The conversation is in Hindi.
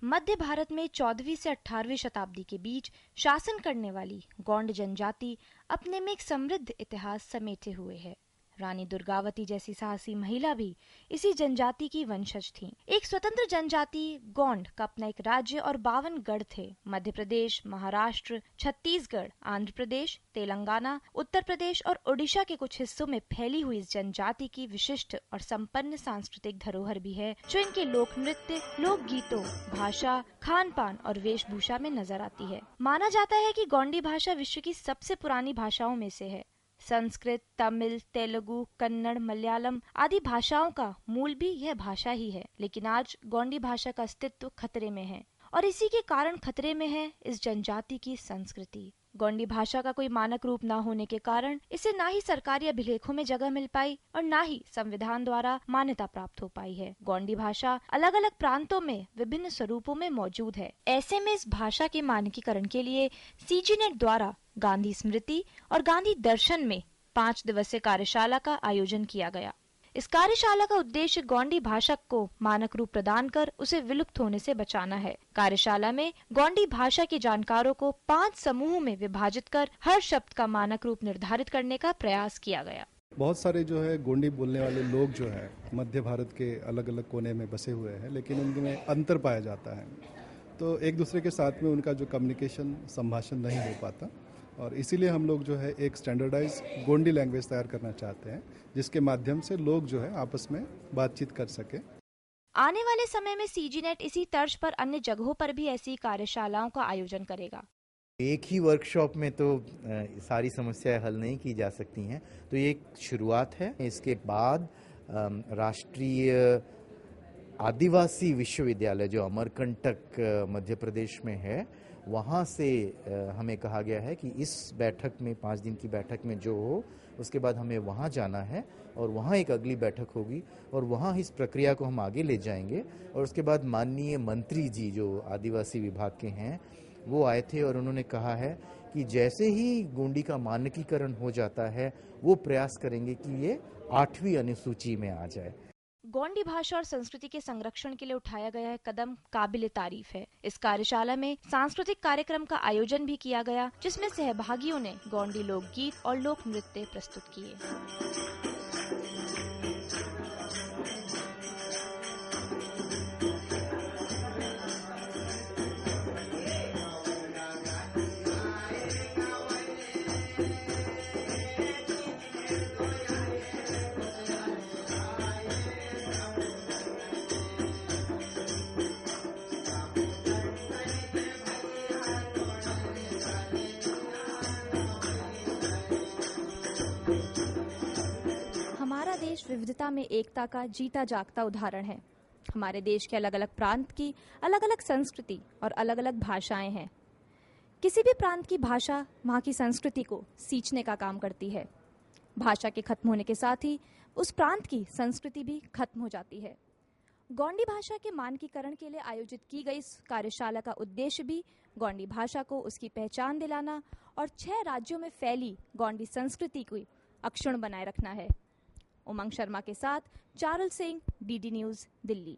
मध्य भारत में 14वीं से 18वीं शताब्दी के बीच शासन करने वाली गोंड जनजाति अपने में एक समृद्ध इतिहास समेटे हुए है। रानी दुर्गावती जैसी साहसी महिला भी इसी जनजाति की वंशज थीं। एक स्वतंत्र जनजाति गोंड का अपना एक राज्य और 52 गढ़ थे। मध्य प्रदेश, महाराष्ट्र, छत्तीसगढ़, आंध्र प्रदेश, तेलंगाना, उत्तर प्रदेश और ओडिशा के कुछ हिस्सों में फैली हुई इस जनजाति की विशिष्ट और संपन्न सांस्कृतिक धरोहर भी है, जो इनके लोक नृत्य, लोक गीतों, भाषा, खान पान और वेशभूषा में नजर आती है। माना जाता है कि गोंडी भाषा विश्व की सबसे पुरानी भाषाओं में से है। संस्कृत, तमिल, तेलुगु, कन्नड़, मलयालम आदि भाषाओं का मूल भी यह भाषा ही है, लेकिन आज गोंडी भाषा का अस्तित्व खतरे में है और इसी के कारण खतरे में है इस जनजाति की संस्कृति। गोंडी भाषा का कोई मानक रूप न होने के कारण इसे ना ही सरकारी अभिलेखों में जगह मिल पाई और ना ही संविधान द्वारा मान्यता प्राप्त हो पाई है। गोंडी भाषा अलग अलग प्रांतों में विभिन्न स्वरूपों में मौजूद है। ऐसे में इस भाषा के मानकीकरण के लिए सीजीनेट द्वारा गांधी स्मृति और गांधी दर्शन में 5 दिवसीय कार्यशाला का आयोजन किया गया। इस कार्यशाला का उद्देश्य गोंडी भाषा को मानक रूप प्रदान कर उसे विलुप्त होने से बचाना है। कार्यशाला में गोंडी भाषा के जानकारों को 5 समूहों में विभाजित कर हर शब्द का मानक रूप निर्धारित करने का प्रयास किया गया। बहुत सारे जो है गोंडी बोलने वाले लोग जो है मध्य भारत के अलग अलग कोने में बसे हुए हैं, लेकिन उनमें अंतर पाया जाता है। तो एक दूसरे के साथ में उनका जो कम्युनिकेशन, संभाषण नहीं हो पाता और इसीलिए हम लोग जो है एक स्टैंडर्डाइज गोंडी लैंग्वेज तैयार करना चाहते हैं, जिसके माध्यम से लोग जो है आपस में बातचीत कर सके। आने वाले समय में सीजीनेट इसी तर्ज पर अन्य जगहों पर भी ऐसी कार्यशालाओं का आयोजन करेगा। एक ही वर्कशॉप में तो सारी समस्याएं हल नहीं की जा सकती हैं, तो ये एक शुरुआत है। इसके बाद राष्ट्रीय आदिवासी विश्वविद्यालय जो अमरकंटक मध्य प्रदेश में है, वहाँ से हमें कहा गया है कि इस बैठक में 5 दिन की बैठक में जो हो, उसके बाद हमें वहाँ जाना है और वहाँ एक अगली बैठक होगी और वहाँ इस प्रक्रिया को हम आगे ले जाएंगे। और उसके बाद माननीय मंत्री जी जो आदिवासी विभाग के हैं वो आए थे और उन्होंने कहा है कि जैसे ही गोंडी का मानकीकरण हो जाता है वो प्रयास करेंगे कि ये 8वीं अनुसूची में आ जाए। गोंडी भाषा और संस्कृति के संरक्षण के लिए उठाया गया है कदम काबिले तारीफ है। इस कार्यशाला में सांस्कृतिक कार्यक्रम का आयोजन भी किया गया, जिसमें सहभागियों ने गोंडी लोकगीत और लोक नृत्य प्रस्तुत किए। हमारा देश विविधता में एकता का जीता जागता उदाहरण है। हमारे देश के अलग अलग प्रांत की अलग अलग संस्कृति और अलग अलग भाषाएं हैं। किसी भी प्रांत की भाषा वहाँ की संस्कृति को सींचने का काम करती है। भाषा के खत्म होने के साथ ही उस प्रांत की संस्कृति भी खत्म हो जाती है। गोंडी भाषा के मानकीकरण के लिए आयोजित की गई इस कार्यशाला का उद्देश्य भी गोंडी भाषा को उसकी पहचान दिलाना और 6 राज्यों में फैली गोंडी संस्कृति को अक्षुण्ण बनाए रखना है। उमंग शर्मा के साथ चारुल सिंह, डीडी न्यूज़, दिल्ली।